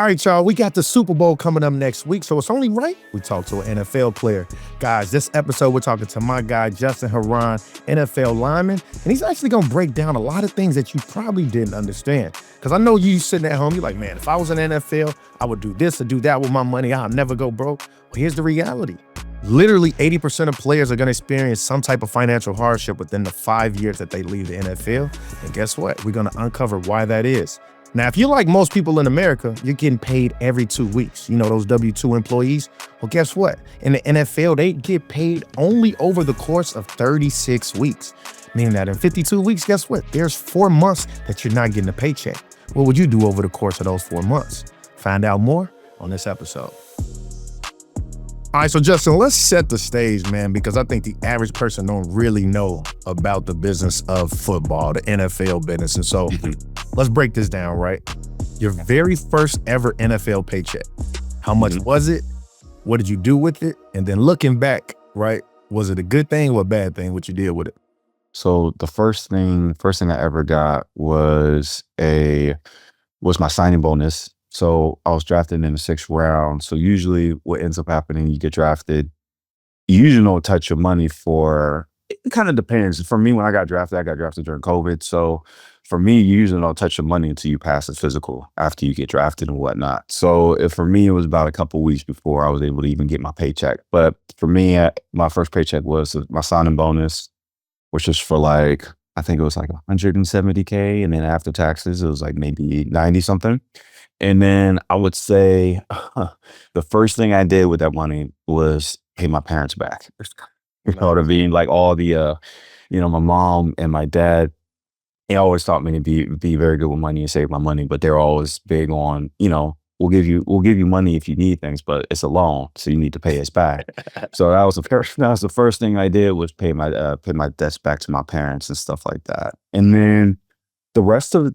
All right, y'all, we got the Super Bowl coming up next week, so it's only right we talk to an NFL player. Guys, this episode, we're talking to my guy, Justin Herron, NFL lineman, and he's actually going to break down a lot of things that you probably didn't understand. Because I know you sitting at home, you're like, man, if I was in the NFL, I would do this or do that with my money. I'll never go broke. Well, here's the reality. Literally 80% of players are going to experience some type of financial hardship within the 5 years that they leave the NFL. And guess what? We're going to uncover why that is. Now, if you're like most people in America, you're getting paid every 2 weeks. You know, those W-2 employees? Well, guess what? In the NFL, they get paid only over the course of 36 weeks. Meaning that in 52 weeks, guess what? There's 4 months that you're not getting a paycheck. What would you do over the course of those 4 months? Find out more on this episode. All right, so Justin, let's set the stage, man, because I think the average person don't really know about the business of football, the NFL business. And so let's break this down, right? Your very first ever NFL paycheck. How much was it? What did you do with it? And then looking back, right, was it a good thing or a bad thing, what you did with it? So the first thing I ever got was my signing bonus. So I was drafted in the 6th round. So usually what ends up happening, you get drafted, you usually don't touch your money for, it kind of depends. For me, when I got drafted during COVID. So for me, you usually don't touch your money until you pass the physical after you get drafted and whatnot. So for me, it was about a couple of weeks before I was able to even get my paycheck. But for me, my first paycheck was my signing bonus, which was for I think it was like $170K. And then after taxes, it was like maybe 90 something. And then I would say the first thing I did with that money was pay my parents back. You know what I mean? Like all the, my mom and my dad, they always taught me to be very good with money and save my money, but they're always big on, we'll give you money if you need things, but it's a loan, so you need to pay us back. So that was the first thing I did was pay my debts back to my parents and stuff like that. And then the rest of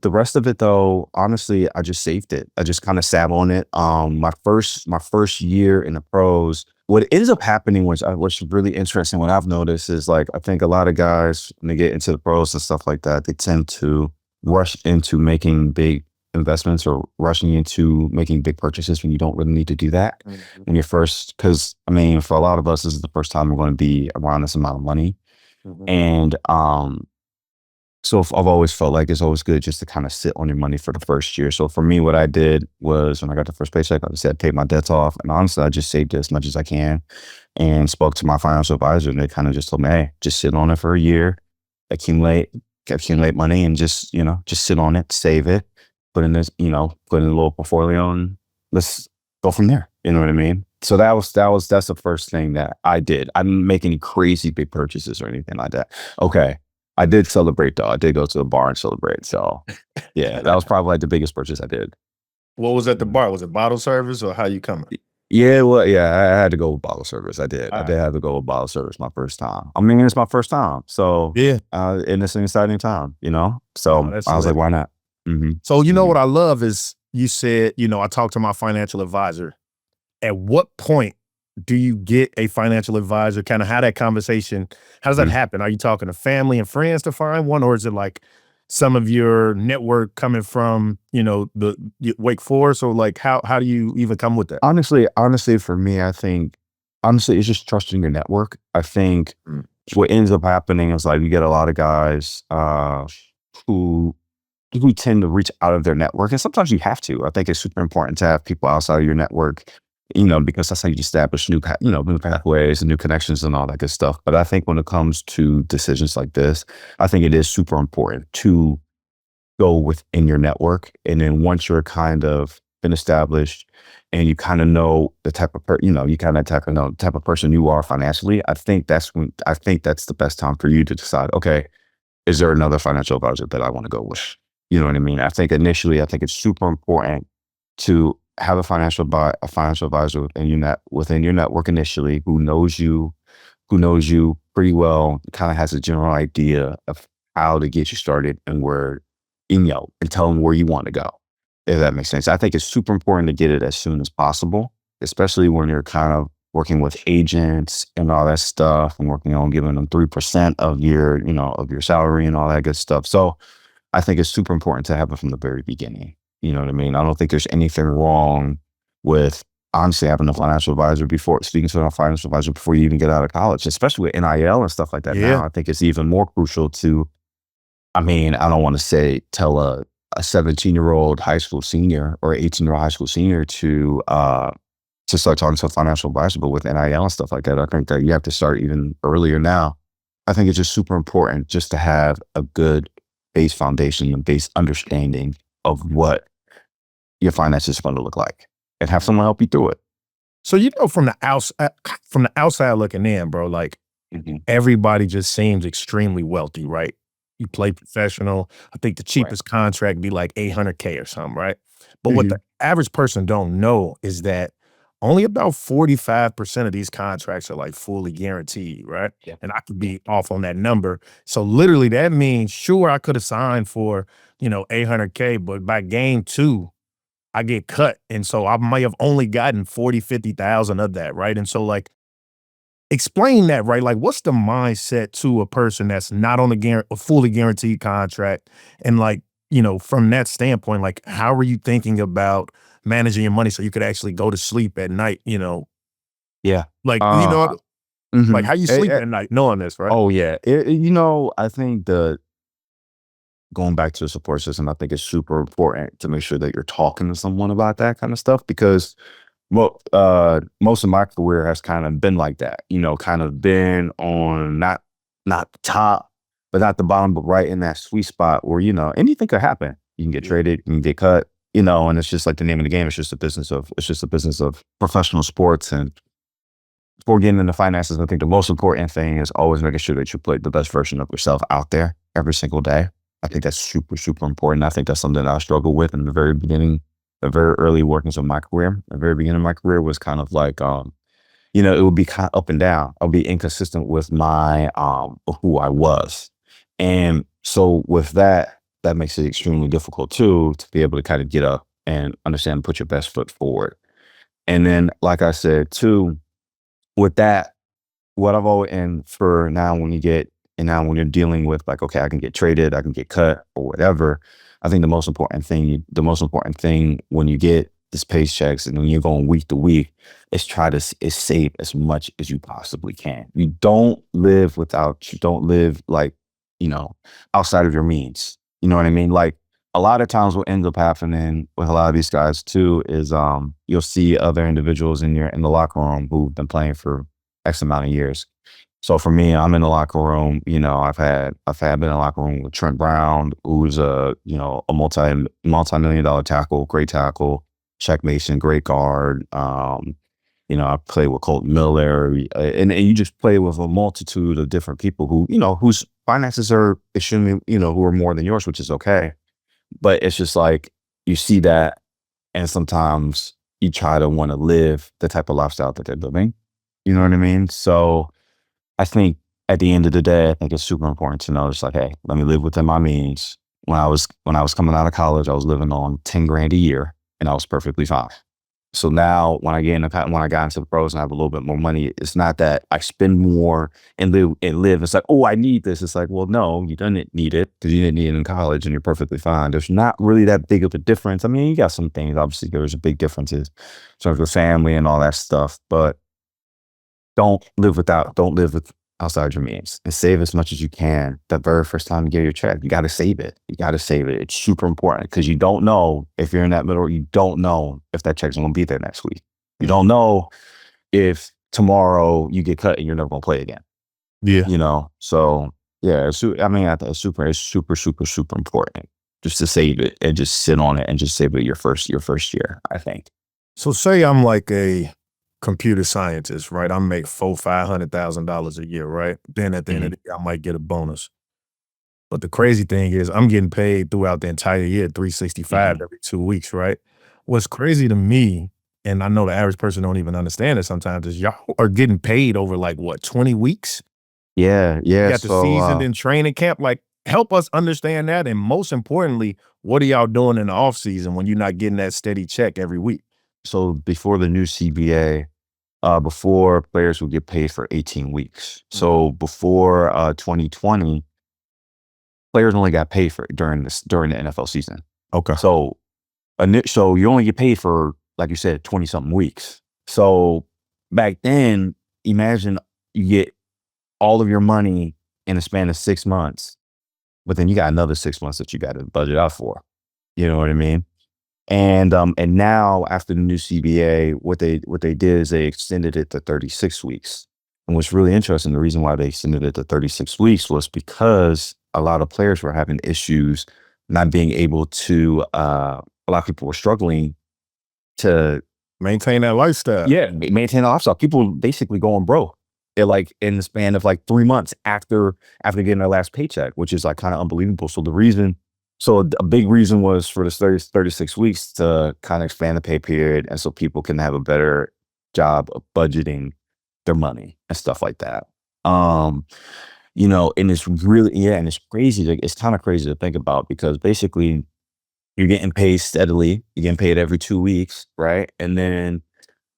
it though, honestly, I just saved it. I just kind of sat on it. My first year in the pros, what ends up happening, what's really interesting, what I've noticed is I think a lot of guys, when they get into the pros and stuff like that, they tend to rush into making big investments or rushing into making big purchases when you don't really need to do that. When you're first, because for a lot of us, this is the first time we're going to be around this amount of money. And so I've always felt like it's always good just to kind of sit on your money for the first year. So for me, what I did was when I got the first paycheck, I just said, paid my debts off. And honestly, I just saved it as much as I can and spoke to my financial advisor. And they kind of just told me, hey, just sit on it for a year, accumulate money and just sit on it, save it, put in a little portfolio and let's go from there. You know what I mean? So that's the first thing that I did. I didn't make any crazy big purchases or anything like that. Okay. I did celebrate though. I did go to the bar and celebrate. So yeah, that was probably the biggest purchase I did. What was at the bar? Was it bottle service or how you coming? Yeah, well, yeah, I had to go with bottle service. I did. I did have to go with bottle service my first time. It's my first time. So yeah, and it's an exciting time, So I was like, why not? So what I love is you said, I talked to my financial advisor. At what point do you get a financial advisor? Kind of how that conversation, how does that happen? Are you talking to family and friends to find one? Or is it like some of your network coming from, the Wake Forest? Or how do you even come with that? Honestly, for me, I think, it's just trusting your network. I think what ends up happening is you get a lot of guys who tend to reach out of their network. And sometimes you have to. I think it's super important to have people outside of your network, because that's how you establish new pathways and new connections and all that good stuff. But I think when it comes to decisions like this, I think it is super important to go within your network. And then once you're kind of been established and you kind of know the type of you kind of know the type of person you are financially, I think that's the best time for you to decide, okay, is there another financial advisor that I want to go with? You know what I mean? I think initially, it's super important to have a financial advisor within your network initially who knows you pretty well, kind of has a general idea of how to get you started and where, and tell them where you want to go, if that makes sense. I think it's super important to get it as soon as possible, especially when you're kind of working with agents and all that stuff and working on giving them 3% of your salary and all that good stuff. So I think it's super important to have it from the very beginning. You know what I mean? I don't think there's anything wrong with honestly having a financial advisor before speaking to a financial advisor before you even get out of college, especially with NIL and stuff like that. Yeah. Now, I think it's even more crucial to, I mean, I don't want to say tell a 17-year-old high school senior or 18-year-old high school senior to start talking to a financial advisor, but with NIL and stuff like that, I think that you have to start even earlier now. I think it's just super important just to have a good base foundation and base understanding of what your finances are going to look like and have someone help you through it. So, from the outside looking in, bro, like everybody just seems extremely wealthy, right? You play professional. I think the Right. cheapest contract be like $800K or something, right? But what Mhm. the average person don't know is that only about 45% of these contracts are like fully guaranteed, right? Yeah. And I could be off on that number. So literally that means, sure, I could have signed for, 800K, but by game 2, I get cut. And so I might have only gotten 40, 50,000 of that, right? And so like, explain that, right? Like, what's the mindset to a person that's not on a fully guaranteed contract? And like, from that standpoint, like, how are you thinking about managing your money so you could actually go to sleep at night? Yeah. Like, like Mhm. how you sleep at night knowing this, right? Oh yeah. I think going back to the support system, I think it's super important to make sure that you're talking to someone about that kind of stuff because most of my career has kind of been like that, kind of been on not the top, but not the bottom, but right in that sweet spot where, anything could happen. You can get traded, you can get cut, and it's just like the name of the game. It's just a business of professional sports. And before getting into finances, I think the most important thing is always making sure that you put the best version of yourself out there every single day. I think that's super, super important. I think that's something that I struggled with in the very beginning, the very early workings of my career. The very beginning of my career was kind of like, it would be kind of up and down. I'll be inconsistent with my who I was. And so with that, that makes it extremely difficult too to be able to kind of get up and understand, put your best foot forward. And then, like I said, too, with that, what I've always, and for now, when you're dealing with like, okay, I can get traded, I can get cut or whatever. I think the most important thing when you get this paychecks and when you're going week to week is save as much as you possibly can. You don't live like, you know, outside of your means. You know what I mean? Like a lot of times what ends up happening with a lot of these guys too is you'll see other individuals in the locker room who've been playing for X amount of years. So for me, I'm in the locker room. I've been in the locker room with Trent Brown, who's a multi-million dollar tackle, great tackle. Shaq Mason, great guard. I play with Colt Miller, and you just play with a multitude of different people whose finances are extremely, who are more than yours, which is okay. But it's just like you see that, and sometimes you try to want to live the type of lifestyle that they're living. You know what I mean? So I think at the end of the day, I think it's super important to know it's like, hey, let me live within my means. When I was coming out of college, I was living on 10 grand a year and I was perfectly fine. So now when I got into the pros and I have a little bit more money, it's not that I spend more and live. It's like, oh, I need this. It's like, well, no, you didn't need it because you didn't need it in college and you're perfectly fine. There's not really that big of a difference. I mean, you got some things, obviously there's a big differences in terms of family and all that stuff, but don't live with outside your means and save as much as you can. The very first time you get your check, you got to save it. You got to save it. It's super important because you don't know if you're in that middle, you don't know if that check's going to be there next week. You don't know if tomorrow you get cut and you're never going to play again, Yeah. So yeah, I think it's super, super, super important just to save it and just sit on it and just save it your first year, I think. So say I'm like a computer scientist, right? I make $500,000 a year, right? Then at the end of the year, I might get a bonus. But the crazy thing is I'm getting paid throughout the entire year, 365 every 2 weeks, right? What's crazy to me, and I know the average person don't even understand it sometimes, is y'all are getting paid over like what, 20 weeks? Yeah, You yeah. got the season and training camp. Like, help us understand that. And most importantly, what are y'all doing in the off season when you're not getting that steady check every week? So before the new CBA, before players would get paid for 18 weeks. So before 2020, players only got paid for during the NFL season. Okay. So So you only get paid for, like you said, 20 something weeks. So back then, imagine you get all of your money in a span of 6 months, but then you got another 6 months that you got to budget out for. You know what I mean? And now after the new CBA, what they did is they extended it to 36 weeks. And what's really interesting, the reason why they extended it to 36 weeks was because a lot of players were having issues not being able to, a lot of people were struggling to Maintain that lifestyle. maintain a lifestyle. People basically going broke. They're like in the span of like 3 months after getting their last paycheck, which is like kind of unbelievable. So a big reason was for the 36 weeks to kind of expand the pay period, and so people can have a better job of budgeting their money and stuff like that. And it's really, and it's crazy. It's kind of crazy to think about, because basically you're getting paid steadily. You're getting paid every 2 weeks, right? And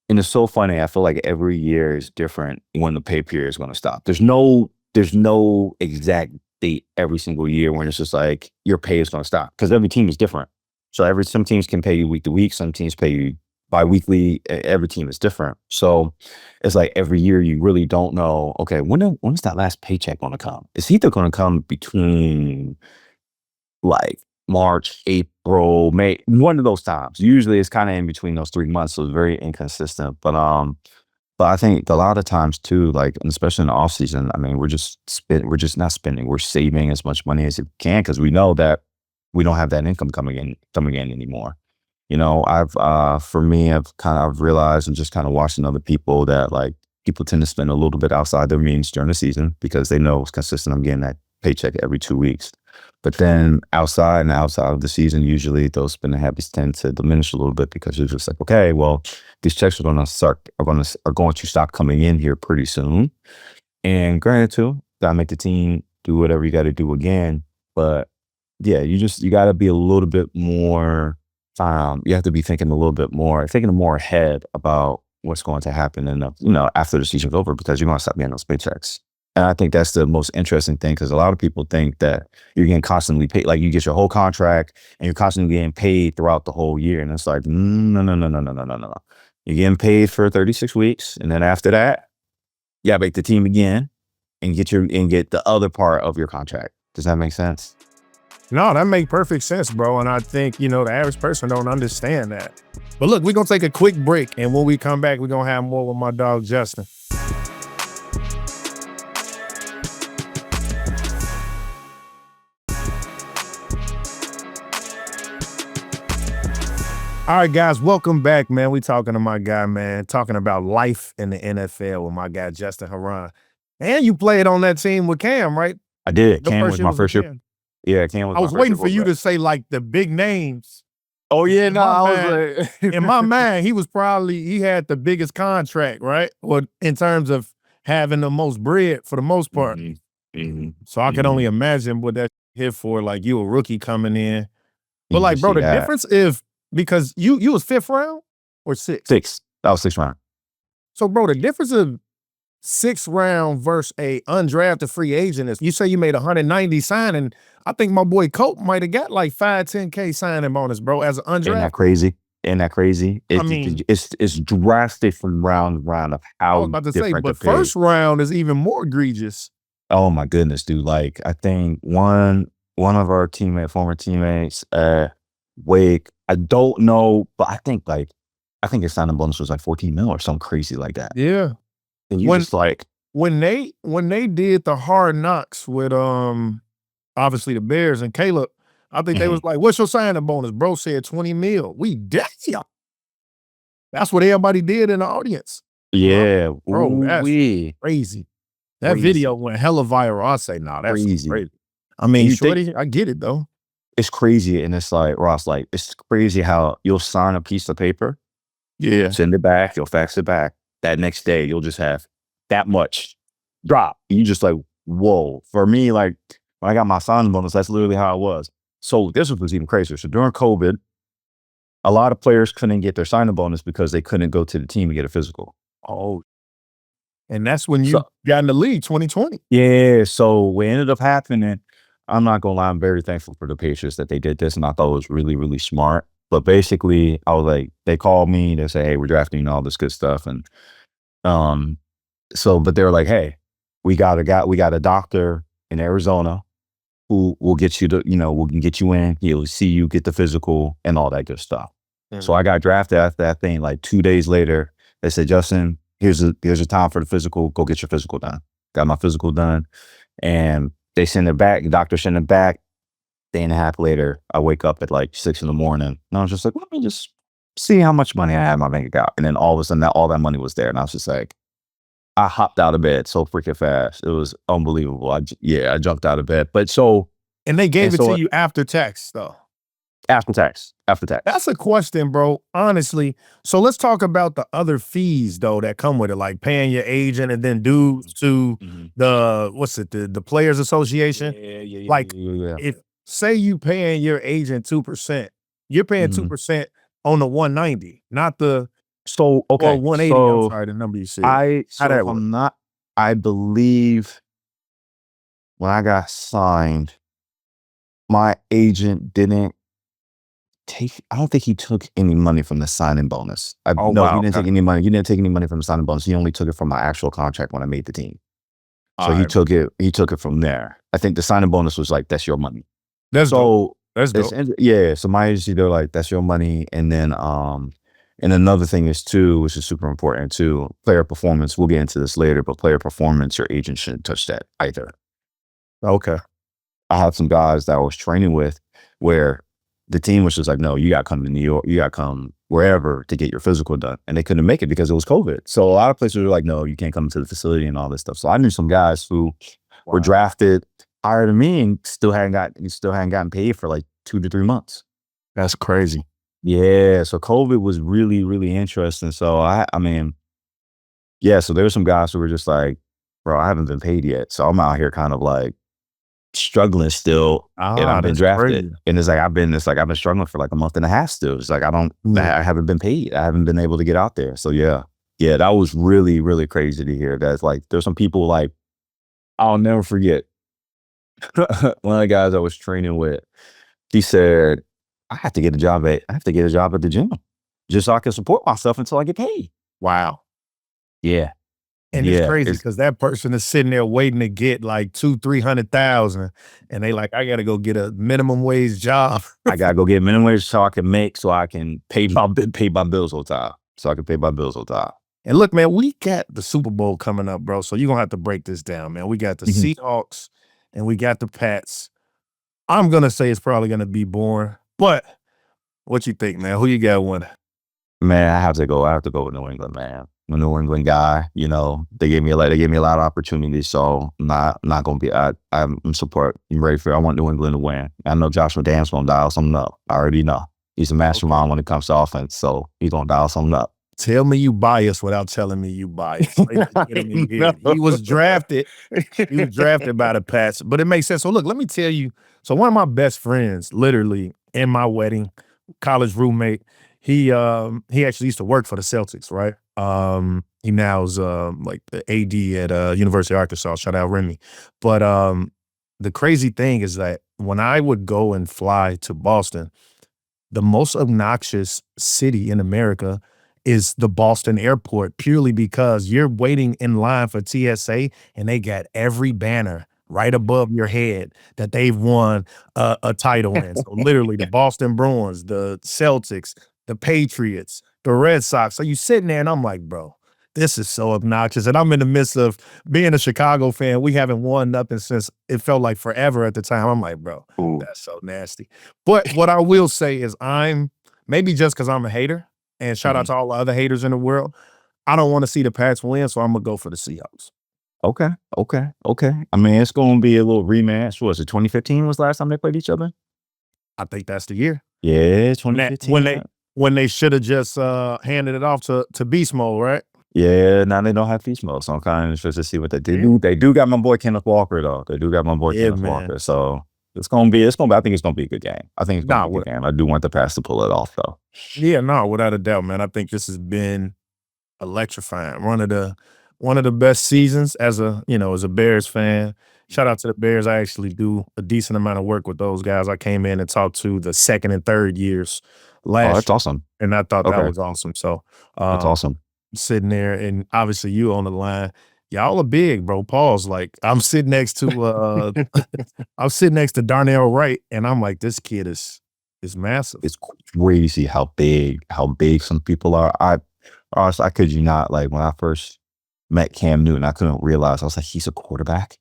it's so funny. I feel like every year is different when the pay period is going to stop. There's no exact date every single year when it's just like your pay is going to stop, because every team is different. So some teams can pay you week to week, some teams pay you bi-weekly. Every team is different. So it's like every year you really don't know, okay, when's that last paycheck going to come? It's either going to come between like March, April, May, one of those times. Usually it's kind of in between those 3 months, so it's very inconsistent. But I think a lot of times too, like, and especially in the off season, I mean, we're just not spending, we're saving as much money as we can, because we know that we don't have that income coming in anymore. For me, I've realized, and just kind of watching other people, that like people tend to spend a little bit outside their means during the season, because they know it's consistent. I'm getting that paycheck every 2 weeks. But then outside of the season, usually those spending habits tend to diminish a little bit, because you're just like, okay, well, these checks are going to stop coming in here pretty soon. And granted, too, gotta make the team do whatever you got to do again. But yeah, you got to be a little bit more. You have to be thinking more ahead about what's going to happen after the season's over, because you're going to stop getting those paychecks. And I think that's the most interesting thing, because a lot of people think that you're getting constantly paid, like you get your whole contract and you're constantly getting paid throughout the whole year. And it's like, no, no, no, no, no, no, no, no. You're getting paid for 36 weeks. And then after that, you gotta make the team again and get the other part of your contract. Does that make sense? No, that makes perfect sense, bro. And I think, the average person don't understand that. But look, we're going to take a quick break. And when we come back, we're going to have more with my dog, Justin. All right, guys, welcome back, man. We talking to my guy, man, talking about life in the NFL with my guy, Justin Herron. And you played on that team with Cam, right? I did. Cam was my first year. Yeah, Cam was my first year. I was waiting for you to say like the big names. Oh yeah, no, I was like, in my mind, he had the biggest contract, right? Or in terms of having the most bread for the most part. So I can only imagine what that hit for, like you a rookie coming in. But like, bro, the difference because you was 5th round or 6th? 6th. That was 6th round. So, bro, the difference of 6th round versus a undrafted free agent is, you say you made 190 signing. I think my boy Cope might have got like 5-10K signing bonus, bro, as an undrafted. Ain't that crazy? It's drastic from round to round of how. I was about to say, but first round is even more egregious. Oh my goodness, dude! Like I think one of our former teammates, Wake. I don't know, but I think his signing bonus was like 14 mil or something crazy like that. Yeah. And you just like when they did the Hard Knocks with obviously the Bears and Caleb, I think they was like, "What's your signing bonus?" Bro said 20 mil. We damn. That's what everybody did in the audience. Yeah, bro, that's crazy. That video went hella viral. I say, nah, that's crazy. I mean, shorty, I get it though. It's crazy, and it's like, Ross, like, it's crazy how you'll sign a piece of paper, send it back, you'll fax it back. That next day, you'll just have that much drop. You just like, whoa. For me, like, when I got my signing bonus, that's literally how it was. So this was even crazier. So during COVID, a lot of players couldn't get their signing bonus because they couldn't go to the team and get a physical. Oh. And that's when you got in the league, 2020. Yeah, so what ended up happening, I'm not gonna lie, I'm very thankful for the Patriots that they did this, and I thought it was really, really smart. But basically, I was like, they called me. They say, "Hey, we're drafting and all this good stuff." And um, but they were like, "Hey, we got a doctor in Arizona who will get you to, we can get you in. He'll see you, get the physical, and all that good stuff." So I got drafted after that thing. Like 2 days later, they said, "Justin, here's a time for the physical. Go get your physical done." Got my physical done, and they send it back. The doctor sent it back. Day and a half later, I wake up at like 6 in the morning, and I was just like, "Let me just see how much money I have in my bank account." And then all of a sudden, all that money was there, and I was just like, I hopped out of bed so freaking fast. It was unbelievable. I jumped out of bed. But And they gave it so to you after tax, though. after tax. That's a question, bro. Honestly. So let's talk about the other fees though that come with it, like paying your agent and then dues to Mhm. the Players Association. Yeah. Like if say you paying your agent 2%, you're paying Mhm. 2% on the 190, not the So or okay. 180. I'm sorry, the number you said. How If that work? I'm not, I believe when I got signed, my agent didn't I don't think he took any money from the signing bonus. Oh No, he wow. didn't Okay. take any money. He didn't take any money from the signing bonus. He only took it from my actual contract when I made the team. So All right. he took it from there. I think the signing bonus was like, "That's your money." That's dope. So That's dope. yeah. So my agency, they're like, "That's your money." And then and another thing is too, which is super important too, player performance. We'll get into this later, but player performance, your agent shouldn't touch that either. Okay. I had some guys that I was training with where the team was just like, "No, you got to come to New York, you got to come wherever to get your physical done." And they couldn't make it because it was COVID. So a lot of places were like, "No, you can't come to the facility," and all this stuff. So I knew some guys who were Wow. drafted higher than me and still hadn't gotten paid for like 2 to 3 months. That's crazy. Yeah. So COVID was really, really interesting. So I mean, yeah, so there were some guys who were just like, "Bro, I haven't been paid yet." So I'm out here kind of like struggling still, and I've been That's drafted. crazy. And I've been struggling for like a month and a half still. It's like I haven't been paid. I haven't been able to get out there. So yeah. Yeah, that was really, really crazy to hear. That's like there's some people like I'll never forget. One of the guys I was training with, he said, I have to get a job at the gym just so I can support myself until I get paid. Wow. Yeah. And it's Yeah. crazy because that person is sitting there waiting to get like 200,000-300,000, and they like, I gotta go get a minimum wage job. I gotta go get minimum wage so I can pay my bills on time. So I can pay my bills on time. And look, man, we got the Super Bowl coming up, bro. So you're gonna have to break this down, man. We got the Mhm. Seahawks and we got the Pats. I'm gonna say it's probably gonna be boring, but what you think, man? Who you got winning? Man, I have to go with New England, man. I'm a New England guy. They gave me a lot of opportunities. So I'm not gonna be I'm ready for it. I want New England to win. I know Josh McDaniels gonna dial something up. I already know. He's a mastermind when it comes to offense, so he's gonna dial something up. Tell me you biased without telling me you biased. Like, he was drafted. He was drafted by the Pats, but it makes sense. So look, let me tell you. So one of my best friends, literally in my wedding, college roommate, he actually used to work for the Celtics, right? He now is like the AD at University of Arkansas. Shout out Remy. But the crazy thing is that when I would go and fly to Boston, the most obnoxious city in America is the Boston airport, purely because you're waiting in line for TSA and they got every banner right above your head that they've won a title in. So literally the Boston Bruins, the Celtics, the Patriots, the Red Sox. So you sitting there and I'm like, bro, this is so obnoxious. And I'm in the midst of being a Chicago fan. We haven't won nothing since it felt like forever at the time. I'm like, bro, Ooh. that's so nasty. But what I will say is maybe just because I'm a hater, and shout out to all the other haters in the world, I don't want to see the Pats win, so I'm going to go for the Seahawks. Okay. I mean, it's gonna be a little rematch. What was it? 2015 was the last time they played each other. I think that's the year. Yeah, When 2015. when they should have just handed it off to Beast Mode, right? Yeah, now they don't have beast mode, so I'm kind of interested to see what they do. Yeah. They do got my boy Kenneth Walker though. They do got my boy Yeah, Kenneth man. Walker. So it's gonna be. I think it's gonna be a good game. I think it's gonna be a good game. I do want the Pats to pull it off though. Yeah, no, without a doubt, man. I think this has been electrifying. One of the best seasons as a Bears fan. Shout out to the Bears. I actually do a decent amount of work with those guys. I came in and talked to the second and third years Oh, last that's year, awesome. and I thought that Okay, was awesome. So, that's um, awesome. sitting there, and obviously you on the line. Y'all are big, bro. Pause. Like I'm sitting next to I'm sitting next to Darnell Wright, and I'm like, this kid is massive. It's crazy how big some people are. Honestly, I kid you not. Like when I first met Cam Newton, I couldn't realize. I was like, he's a quarterback.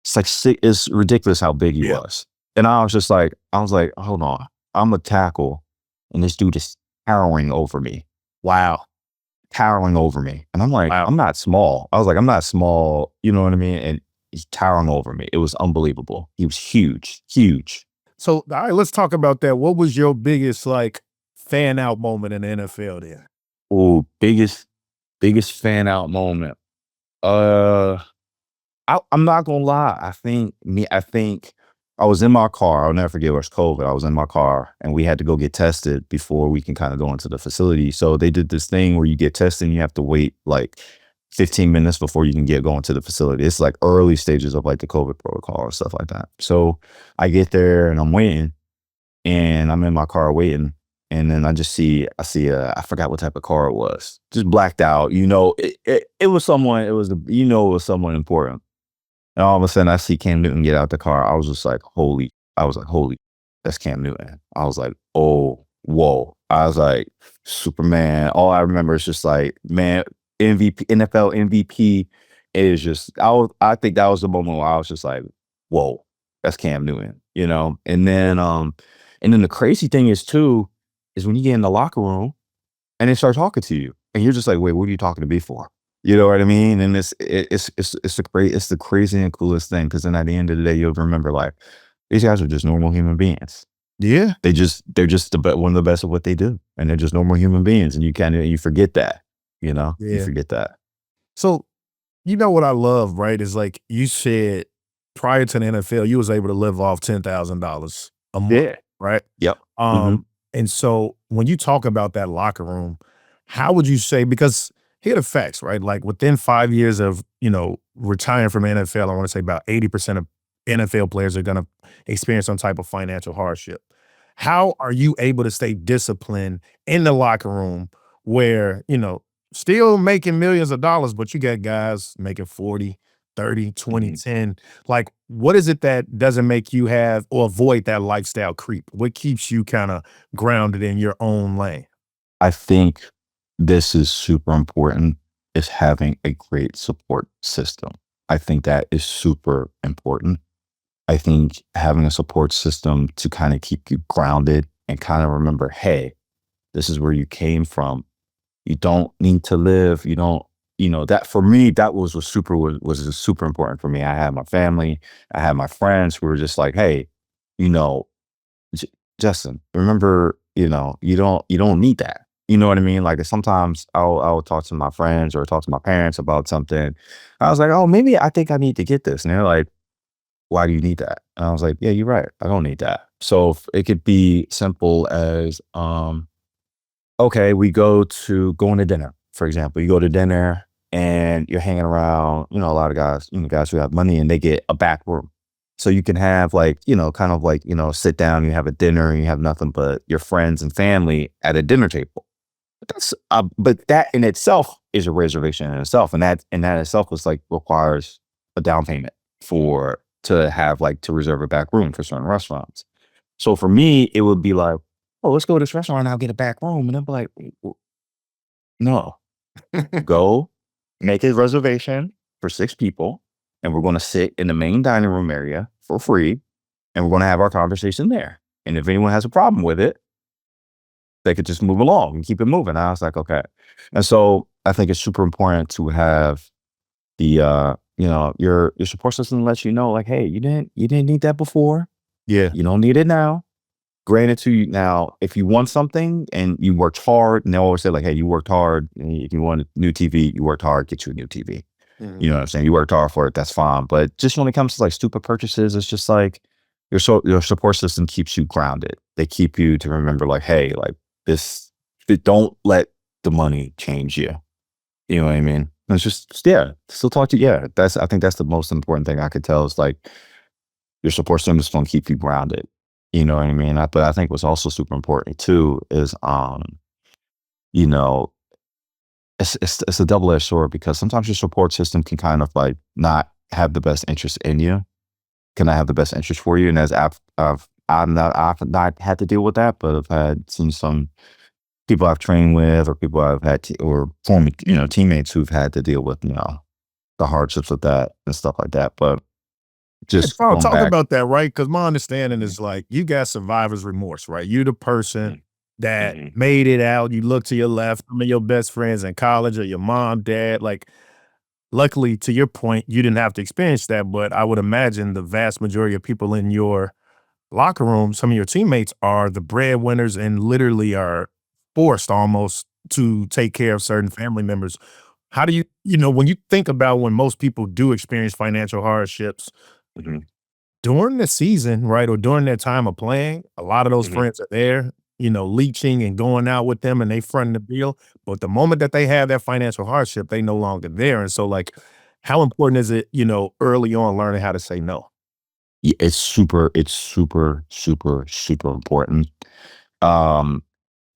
It's like it's ridiculous how big he Yeah. was. And I was like, hold on, I'm a tackle, and this dude is towering over me. Wow. Towering over me. And I'm like, Wow. I'm not small. I was like, I'm not small, you know what I mean? And he's towering over me. It was unbelievable. He was huge, huge. So, all right, let's talk about that. What was your biggest like fan out moment in the NFL then? Oh, biggest fan out moment. Uh I'm not gonna lie. I think I was in my car. I'll never forget, it was COVID. I was in my car and we had to go get tested before we can kind of go into the facility. So they did this thing where you get tested and you have to wait like 15 minutes before you can get going to the facility. It's like early stages of like the COVID protocol and stuff like that. So I get there and I'm waiting, and I'm in my car waiting. And then I see I forgot what type of car it was. Just blacked out. It was someone, it was it was someone important. And all of a sudden I see Cam Newton get out the car. I was like, holy, that's Cam Newton. I was like, oh, whoa. I was like, Superman. All I remember is just like, man, MVP, NFL MVP. It is just, I think that was the moment where I was just like, whoa, that's Cam Newton, you know? And then the crazy thing is too, is when you get in the locker room and they start talking to you and you're just like, wait, what are you talking to me for? You know what I mean? And it's the crazy and coolest thing, because then at the end of the day, you'll remember like these guys are just normal human beings. Yeah. They're just one of the best at what they do, and they're just normal human beings, and you forget that. You Yeah. forget that. So, you know what I love, right? Is like you said prior to the NFL, you was able to live off $10,000 a month, Yeah. right? Yep. Hmm. And so when you talk about that locker room, how would you say, because here are the facts, right? Like within 5 years of, retiring from NFL, I want to say about 80% of NFL players are gonna experience some type of financial hardship. How are you able to stay disciplined in the locker room where, still making millions of dollars, but you got guys making 40, 30, 20, Hmm. 10. Like, what is it that doesn't make you have or avoid that lifestyle creep? What keeps you kind of grounded in your own lane? I think this is super important, is having a great support system. I think that is super important. I think having a support system to kind of keep you grounded and kind of remember, hey, this is where you came from. You don't need to live. You don't, that for me, that was super important for me. I had my family, I had my friends who were just like, hey, you know, Justin, remember, you don't need that. You know what I mean? Like sometimes I'll talk to my friends or talk to my parents about something. I was like, oh, maybe I think I need to get this. And they're like, why do you need that? And I was like, yeah, you're right. I don't need that. So it could be simple as, okay, we going to dinner, for example. You go to dinner and you're hanging around, a lot of guys, guys who have money, and they get a back room. So you can have like, kind of like, sit down, you have a dinner and you have nothing but your friends and family at a dinner table. But that in itself is a reservation in itself. And that itself is like requires a down payment to reserve a back room for certain restaurants. So for me, it would be like, oh, let's go to this restaurant and I'll get a back room. And I'm like, no, go make a reservation for 6 people, and we're going to sit in the main dining room area for free, and we're going to have our conversation there. And if anyone has a problem with it, they could just move along and keep it moving. I was like, okay. And so I think it's super important to have your support system lets you know, like, hey, you didn't need that before. Yeah. You don't need it now. Granted to you now, if you want something and you worked hard, and they always say like, hey, you worked hard. And if you want a new TV, you worked hard, get you a new TV. Mhm. You know what I'm saying? You worked hard for it, that's fine. But just when it comes to like stupid purchases, it's just like your support system keeps you grounded. They keep you to remember like, hey, like don't let the money change you. You know what I mean? It's just, yeah, still talk to you. Yeah, I think that's the most important thing I could tell is like your support system is going to keep you grounded. You know what I mean? But I think what's also super important too is, you know, it's a double-edged sword because sometimes your support system can kind of like not have the best interest in you, can I have the best interest for you? And as I've not had to deal with that, but I've had seen some people I've trained with, or people I've had, or former, teammates who've had to deal with, the hardships of that and stuff like that. But Yeah, just going talk back, about that, right? Because my understanding mhm, is like you got survivor's remorse, right? You're the person mhm, that mhm, made it out. You look to your left, some of your best friends in college or your mom, dad. Like, luckily, to your point, you didn't have to experience that. But I would imagine the vast majority of people in your locker room, some of your teammates are the breadwinners and literally are forced almost to take care of certain family members. How do when you think about when most people do experience financial hardships, mhm, during the season, right, or during their time of playing, a lot of those mhm. friends are there, leeching and going out with them and they fronting the bill. But the moment that they have that financial hardship, they no longer there. And so, like, how important is it, early on learning how to say no? Yeah, it's super, super important. Um,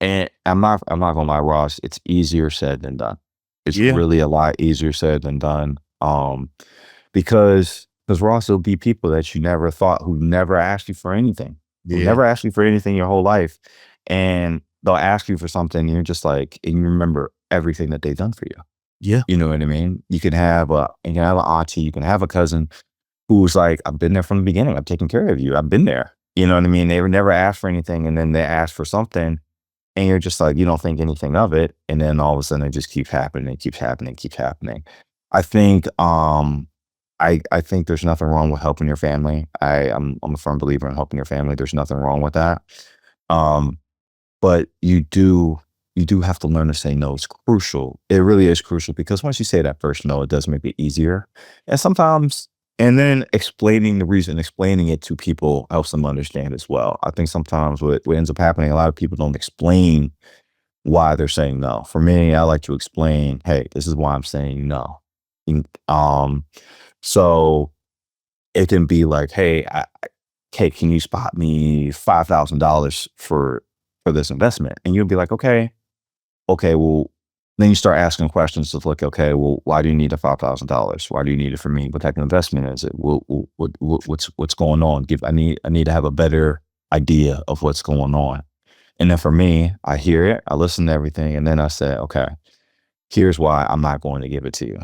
and I'm not gonna lie, Ross, it's easier said than done. It's Yeah, really a lot easier said than done. Because Ross, there'll be people that you never thought who never asked you for anything, who yeah, never asked you for anything your whole life, and they'll ask you for something, and you're just like, and you remember everything that they've done for you. yeah, You know what I mean? You can have an auntie, you can have a cousin who's like, "I've been there from the beginning. I've taken care of you. I've been there." You know what I mean? They were never asked for anything, and then they ask for something, and you're just like, you don't think anything of it, and then all of a sudden it just keeps happening, it keeps happening, keeps happening. I think, I think there's nothing wrong with helping your family. I'm a firm believer in helping your family. There's nothing wrong with that. Um, but you do have to learn to say no. It's crucial. It really is crucial because once you say that first no, it does make it easier. And sometimes, and then explaining the reason, explaining it to people helps them understand as well. I think sometimes what ends up happening, a lot of people don't explain why they're saying no. For me, I like to explain, hey, this is why I'm saying no. And, so it can be like, hey, can you spot me $5,000 for this investment? And you'll be like, okay, well, then you start asking questions of like, okay, well, why do you need the $5,000? Why do you need it from me? What type of investment is it? What's going on? I need to have a better idea of what's going on. And then for me, I hear it, I listen to everything, and then I say, okay, here's why I'm not going to give it to you.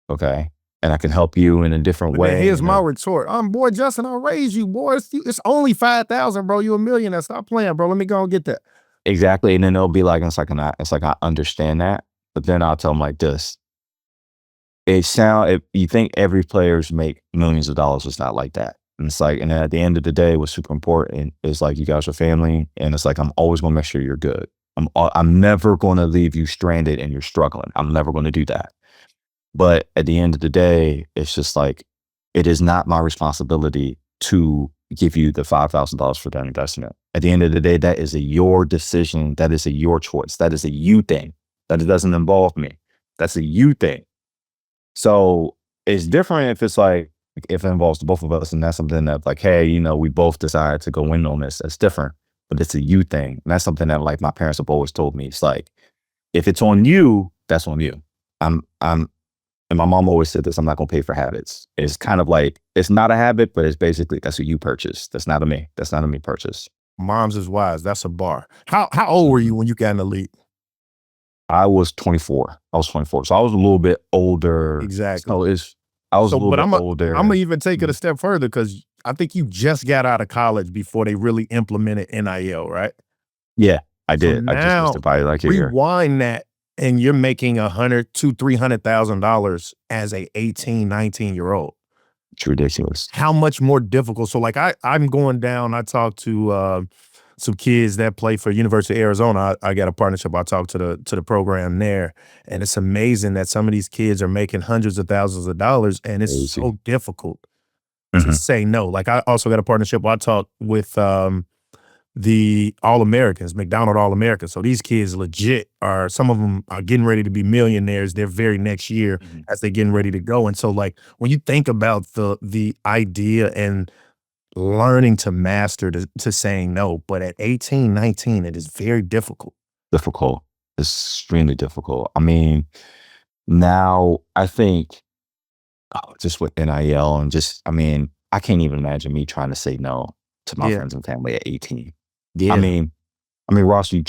Okay. And I can help you in a different but then way. here's my retort. Boy, Justin, I'll raise you, boy. It's only 5,000, bro. You a millionaire. Stop playing, bro. Let me go and get that. Exactly. And then they'll be like, it's like I understand that. But then I'll tell them like this. If you think every players make millions of dollars, it's not like that. And it's like, and then at the end of the day, what's super important is like you guys are family, and it's like I'm always gonna make sure you're good. I'm never gonna leave you stranded and you're struggling. I'm never gonna do that. But at the end of the day, it's just like it is not my responsibility to give you the $5,000 for that investment. At the end of the day, that is your decision. That is your choice. That is a you thing. That it doesn't involve me. That's a you thing. So it's different if it's like if it involves the both of us, and that's something that like, hey, we both decided to go in on this. That's different. But it's a you thing. And that's something that like my parents have always told me. It's like if it's on you, that's on you. I'm and my mom always said this, I'm not gonna pay for habits. It's kind of like it's not a habit, but it's basically that's what you purchase. That's not a me. That's not a me purchase. Moms is wise. That's a bar. How old were Mhm. you when you got in the league? I was 24. I was 24. So I was a little bit older. Exactly. So it's I was a So, little but bit I'm gonna older. even take it a Mhm. step further because I think you just got out of college before they really implemented NIL, right? Yeah, I So did. I just missed now it by like a year. rewind that and you're making 100, $300,000 as a 18, 19-year-old. It's ridiculous. How much more difficult? So like I'm going down, I talked to some kids that play for University of Arizona. I got a partnership. I talked to the program there, and it's amazing that some of these kids are making hundreds of thousands of dollars, and it's Crazy. so difficult to Mhm. say no. Like I also got a partnership. I talked with the All-Americans, McDonald All-Americans. So these kids legit are, some of them are getting ready to be millionaires their very next year Mhm. as they're getting ready to go. And so like when you think about the idea and learning to master to saying no, but at 18, 19, it is very difficult. Difficult. It's extremely difficult. I mean, now I think just with NIL and just, I mean, I can't even imagine me trying to say no to my Yeah. friends and family at 18. I Yeah. mean, Ross, you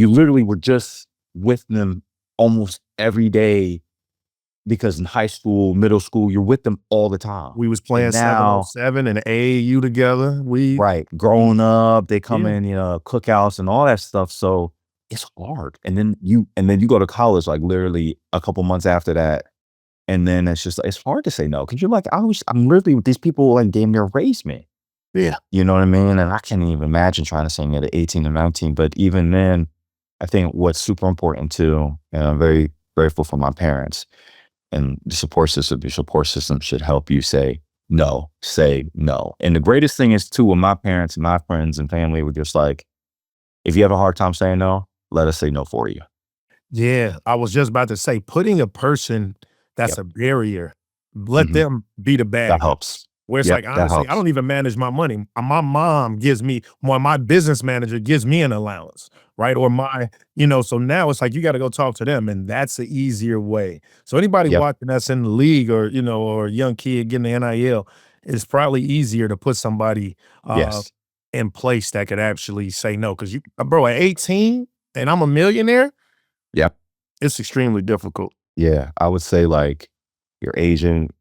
literally were just with them almost every day because in high school, middle school, you're with them all the time. We was And playing now, 7-on-7 and AAU together. right, growing up, they come Yeah. in, cookouts and all that stuff. So it's hard. And then you go to college like literally a couple months after that. And then it's hard to say no because you're like, I'm literally with these people like damn near raised me. Yeah. You know what I mean? And I can't even imagine trying to sing at 18 or 19. But even then, I think what's super important too, and I'm very grateful for my parents and the support system should help you say no. And the greatest thing is too, with my parents and my friends and family were just like, if you have a hard time saying no, let us say no for you. Yeah, I was just about to say, putting a person that's Yep. a barrier, let Mhm. them be the That bad guy. helps. Where it's Yep, like, that honestly, I helps. don't even manage my money. My mom gives me, well, my business manager gives me an allowance, right? Or so now it's like you got to go talk to them, and that's the easier way. So anybody Yep. watching that's in the league or a young kid getting the NIL, it's probably easier to put somebody Yes. in place that could actually say no. Cause bro, at 18 and I'm a millionaire, Yep. it's extremely difficult. Yeah. I would say like your agent,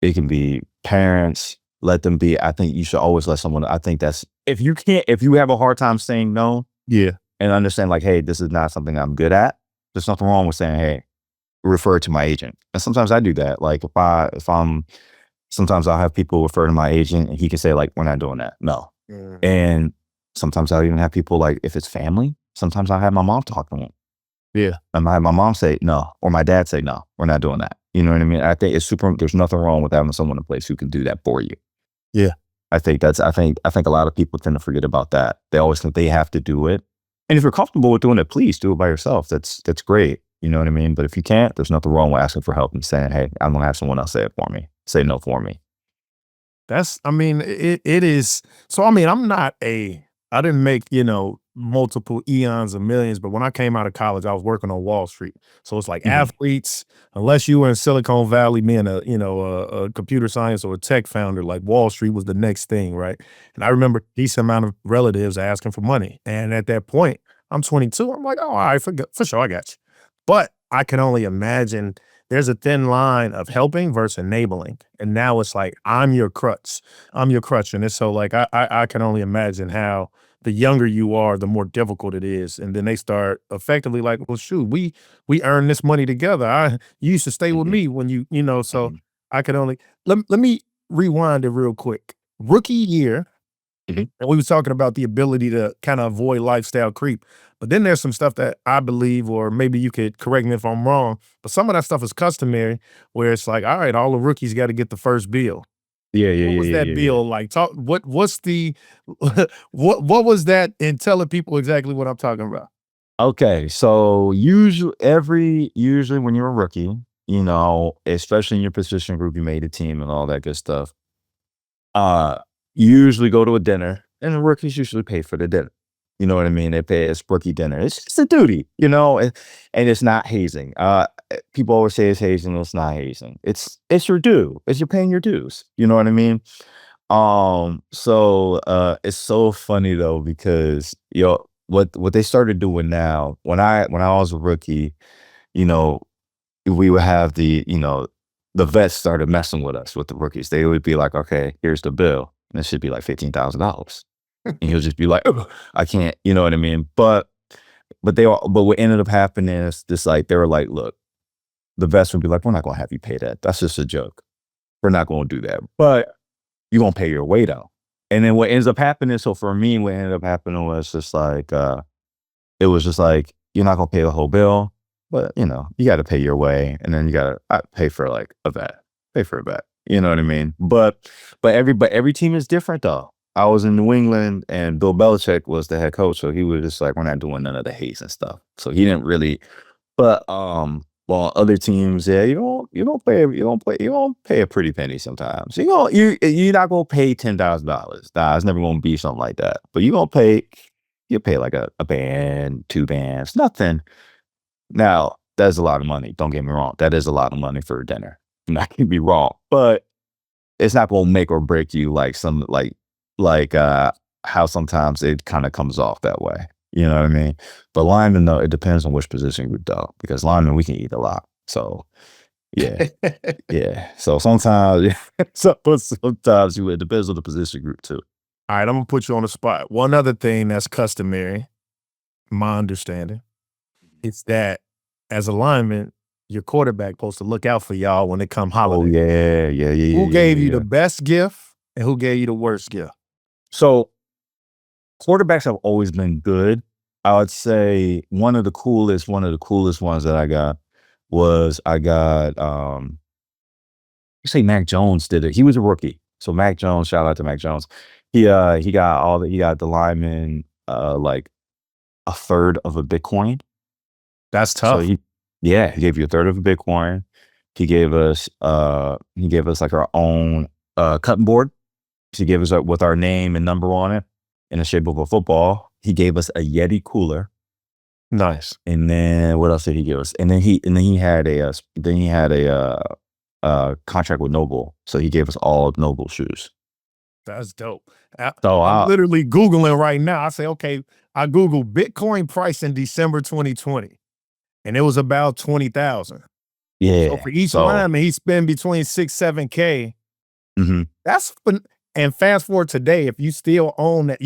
it can be parents, let them be. I think you should always let someone, I think that's, if you have a hard time saying no Yeah. and understand like, hey, this is not something I'm good at, there's nothing wrong with saying, hey, refer to my agent. And sometimes I do that. Like sometimes I'll have people refer to my agent and he can say like, we're not doing that. No. Mhm. And sometimes I'll even have people like, if it's family, sometimes I'll have my mom talk to them. Yeah. And my mom say no, or my dad say no, we're not doing that. You know what I mean? I think it's super. There's nothing wrong with having someone in place who can do that for you. Yeah. I think a lot of people tend to forget about that. They always think they have to do it. And if you're comfortable with doing it, please do it by yourself. That's great. You know what I mean? But if you can't, there's nothing wrong with asking for help and saying, hey, I'm gonna have someone else say it for me. Say no for me. I mean, it is. So, I mean, I didn't make, multiple eons of millions, but when I came out of college, I was working on Wall Street. So it's like Mhm. athletes, unless you were in Silicon Valley, being a computer science or a tech founder, like Wall Street was the next thing, right? And I remember a decent amount of relatives asking for money. And at that point, I'm 22. I'm like, oh, all right, for sure, I got you. But I can only imagine there's a thin line of helping versus enabling. And now it's like, I'm your crutch. I'm your crutch. And it's so like, I can only imagine how the younger you are, the more difficult it is. And then they start effectively like, well, shoot, we earn this money together. You used to stay with Mhm. me when so Mhm. I could only, let me rewind it real quick. Rookie year, Mhm. and we was talking about the ability to kind of avoid lifestyle creep. But then there's some stuff that I believe, or maybe you could correct me if I'm wrong, but some of that stuff is customary where it's like, all right, all the rookies got to get the first bill. Yeah, yeah, What yeah, was yeah, that yeah, yeah. bill like? What's the what was that, and telling people exactly what I'm talking about. Okay, so usually when you're a rookie, especially in your position group, you made a team and all that good stuff. Uh, you usually go to a dinner, and the rookies usually pay for the dinner. You know what I mean? They pay as rookie dinner. It's just a duty, and it's not hazing. People always say it's hazing. It's not hazing. It's your due. It's you're paying your dues. You know what I mean? So it's so funny though because what they started doing now when I was a rookie, you know, we would have the vets started messing with us with the rookies. They would be like, okay, here's the bill. And it should be like $15,000. And he'll just be like, oh, I can't, you know what I mean? But what ended up happening is this like they were like, look, the vets would be like, we're not gonna have you pay that. That's just a joke. We're not gonna do that. But you're gonna pay your way though. And then what ends up happening, so for me, what ended up happening was just like it was just like, you're not gonna pay the whole bill, but you gotta pay your way, and then you gotta pay for like a vet. Pay for a vet. You know what I mean? But every team is different though. I was in New England, and Bill Belichick was the head coach, so he was just like, we're not doing none of the haze and stuff. So he didn't really. But well, other teams, yeah, you don't pay a pretty penny sometimes. You're not gonna pay $10,000. Nah, it's never gonna be something like that. But you pay like a band, 2 bands, nothing. Now, that's a lot of money. Don't get me wrong. That is a lot of money for a dinner. Not get me wrong. But it's not gonna make or break you like how sometimes it kind of comes off that way. You know what I mean? But linemen, though, it depends on which position group, though, because linemen, we can eat a lot. So yeah, yeah. So sometimes, sometimes it depends on the position group too. All right, I'm gonna put you on the spot. One other thing that's customary, my understanding, is that as a lineman, your quarterback supposed to look out for y'all when it come Oh holiday. yeah. Who gave you Yeah. the best gift and who gave you the worst gift? So quarterbacks have always been good. I would say one of the coolest ones that I got was you say Mac Jones did it. He was a rookie. So Mac Jones, shout out to Mac Jones. He got the lineman like a third of a Bitcoin. That's So tough. he gave you a third of a Bitcoin. He gave us like our own cutting board. He gave us with our name and number on it in the shape of a football. He gave us a Yeti cooler. Nice. And then what else did he give us? And then he had a contract with Noble. So he gave us all Noble shoes. That's dope. So I'm literally Googling right now. I say, okay, I Googled Bitcoin price in December 2020, and it was about 20,000. yeah. So for each lineman, he spend between 6-7K. Mhm. And fast forward today, if you still own that,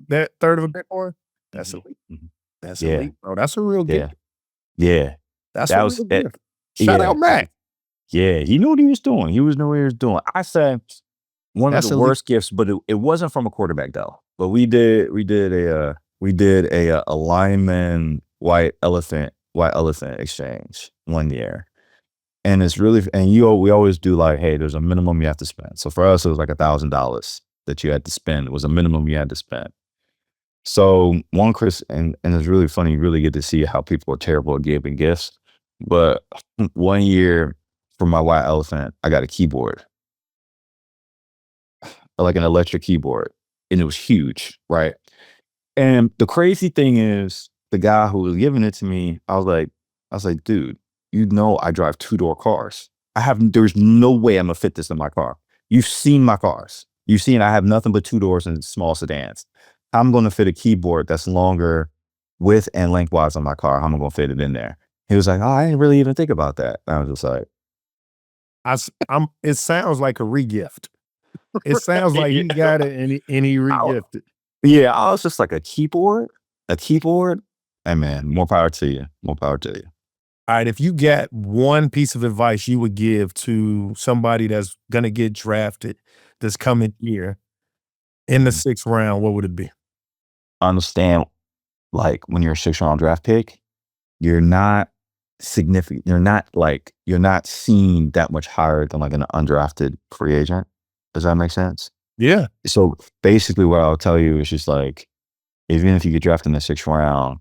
that third of a Bitcoin. That's elite. Mhm. That's Yeah. elite, bro. That's a real gift. Yeah. That's That a was real it. gift. Shout Yeah. out Mac. Yeah. He knew what he was doing. He knew what he was doing. I said one That's of the elite. worst gifts, but it wasn't from a quarterback though. But we did a lineman white elephant exchange one year. And it's really, we always do like, hey, there's a minimum you have to spend. So for us, it was like $1,000 that you had to spend. It was a minimum you had to spend. So Chris, and it's really funny, you really get to see how people are terrible at giving gifts. But one year for my white elephant, I got a keyboard, like an electric keyboard, and it was huge, right? And the crazy thing is, the guy who was giving it to me, I was like, dude, I drive 2-door cars. There's no way I'm gonna fit this in my car. You've seen my cars. You've seen I have nothing but 2 doors and small sedans. I'm gonna fit a keyboard that's longer width and lengthwise on my car. How am I gonna fit it in there? He was like, oh, I didn't really even think about that. And I was just like, it sounds like a regift. It sounds like he got it and he regifted. Yeah, I was just like, a keyboard. Hey man, more power to you. More power to you. All right, if you got one piece of advice you would give to somebody that's gonna get drafted this coming year in the 6th round, what would it be? Understand, like, when you're a 6th-round draft pick, you're not significant. You're not seen that much higher than like an undrafted free agent. Does that make sense? Yeah. So basically, what I'll tell you is just like, even if you get drafted in the 6th round,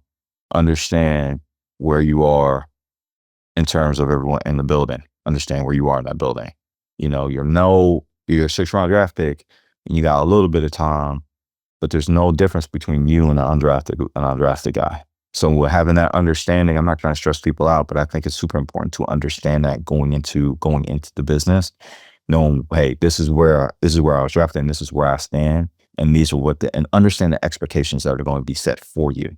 understand where you are in terms of everyone in the building. Understand where you are in that building. You're a 6th-round draft pick, and you got a little bit of time, but there's no difference between you and an undrafted guy. So having that understanding, I'm not trying to stress people out, but I think it's super important to understand that going into the business, knowing, hey, this is where I was drafted, and this is where I stand, and these are and understand the expectations that are going to be set for you.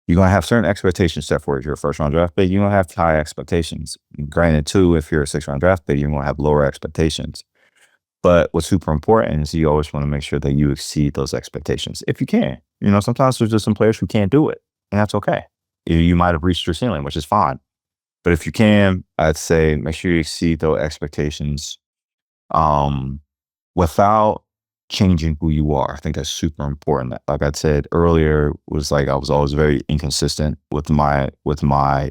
You're going to have certain expectations set for you. If you're a 1st-round draft pick, you're going to have high expectations. Granted, too, if you're a 6th-round draft pick, you're going to have lower expectations. But what's super important is you always want to make sure that you exceed those expectations if you can. Sometimes there's just some players who can't do it, and that's okay. You might have reached your ceiling, which is fine. But if you can, I'd say make sure you exceed those expectations without changing who you are. I think that's super important. Like I said earlier, was like I was always very inconsistent with my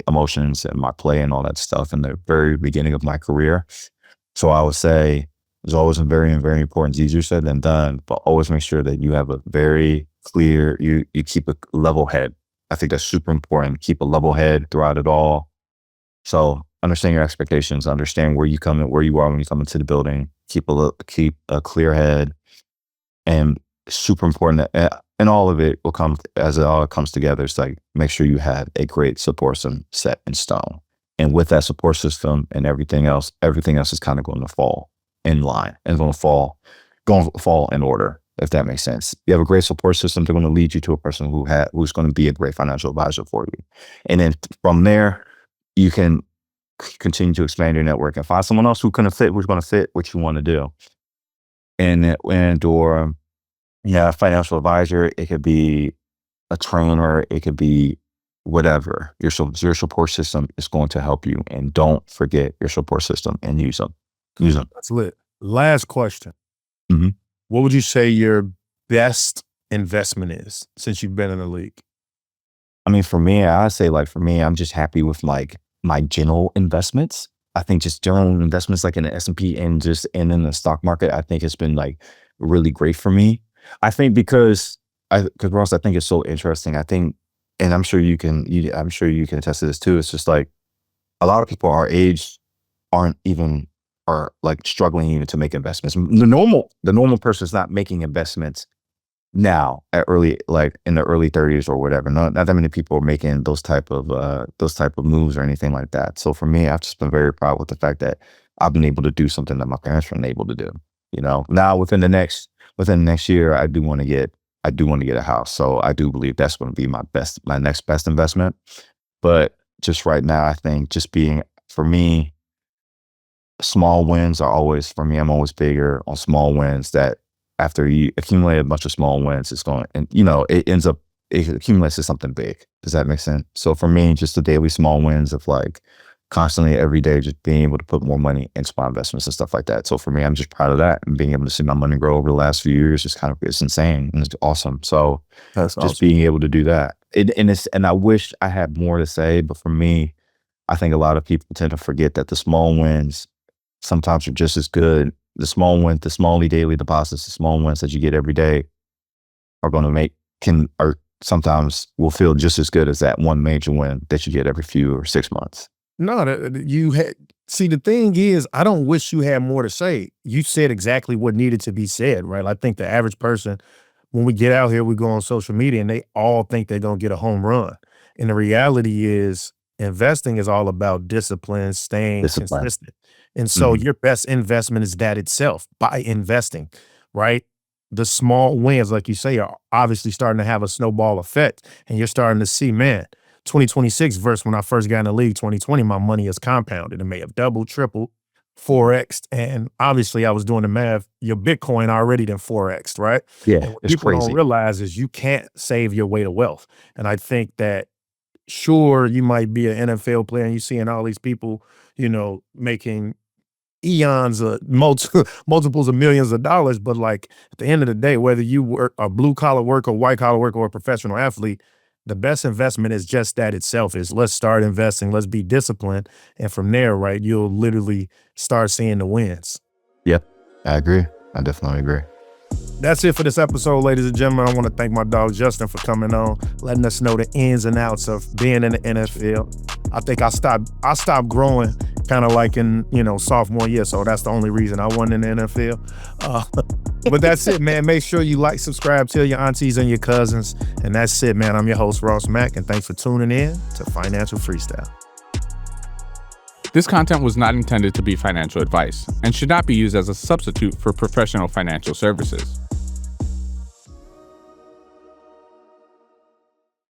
emotions and my play and all that stuff in the very beginning of my career. So I would say, is always very, very important. It's easier said than done, but always make sure that you have a very clear, you keep a level head. I think that's super important. Keep a level head throughout it all. So understand your expectations, understand where you are when you come into the building, keep a clear head, and super important that, and all of it will come as it all comes together. It's like, make sure you have a great support system set in stone. And with that support system and everything else is kind of going to fall in line and going to fall in order, if that makes sense. You have a great support system, they're going to lead you to a person who's going to be a great financial advisor for you. And then from there, you can continue to expand your network and find someone else who's going to fit what you want to do. Or a financial advisor, it could be a trainer, it could be whatever. Your support system is going to help you, and don't forget your support system and use them. That's lit. Last question. Mm-hmm. What would you say your best investment is since you've been in the league? I mean, for me, I'm just happy with like my general investments. I think just general investments like in the S&P and in the stock market, I think it's been like really great for me. I think because Ross, I think it's so interesting. I think, and I'm sure you can attest to this too. It's just like a lot of people our age are like struggling even to make investments. The normal person is not making investments now in the early 30s or whatever. Not that many people are making those type of moves or anything like that. So for me, I've just been very proud with the fact that I've been able to do something that my parents weren't able to do. Now within the next year, I do want to get a house. So I do believe that's going to be my next best investment. But just right now, I think for me, small wins are always, for me, I'm always bigger on small wins, that after you accumulate a bunch of small wins, it's going, and it accumulates to something big. Does that make sense? So for me, just the daily small wins of like constantly every day, just being able to put more money into my investments and stuff like that. So for me, I'm just proud of that, and being able to see my money grow over the last few years it's insane and it's awesome. So That's just being able to do that. And I wish I had more to say, but for me, I think a lot of people tend to forget that the small wins sometimes are just as good. The small wins, the small daily deposits, the small wins that you get every day sometimes will feel just as good as that one major win that you get every few or 6 months. No, see, the thing is, I don't wish you had more to say. You said exactly what needed to be said, right? I think the average person, when we get out here, we go on social media and they all think they're going to get a home run. And the reality is, investing is all about discipline, staying consistent. And so your best investment is that itself, by investing, right? The small wins, like you say, are obviously starting to have a snowball effect. And you're starting to see, man, 2026 versus when I first got in the league, 2020, my money is compounded. It may have doubled, tripled, 4x'd. And obviously I was doing the math. Your Bitcoin already done 4x'd, right? Yeah, and what it's people crazy. don't realize is you can't save your way to wealth. And I think that, sure, you might be an NFL player and you're seeing all these people, making eons of multiples of millions of dollars. But like at the end of the day, whether you work a blue collar worker, white collar worker, or a professional athlete, the best investment is just that itself. Is let's start investing, let's be disciplined. And from there, right, you'll literally start seeing the wins. Yep, I agree. I definitely agree. That's it for this episode, ladies and gentlemen. I want to thank my dog Justin for coming on, letting us know the ins and outs of being in the NFL. I think I stopped growing kind of like in sophomore year, so that's the only reason I wasn't in the NFL. But that's it, man. Make sure you like, subscribe, tell your aunties and your cousins, and that's it, man. I'm your host, Ross Mack, and thanks for tuning in to Financial Freestyle. This content was not intended to be financial advice and should not be used as a substitute for professional financial services.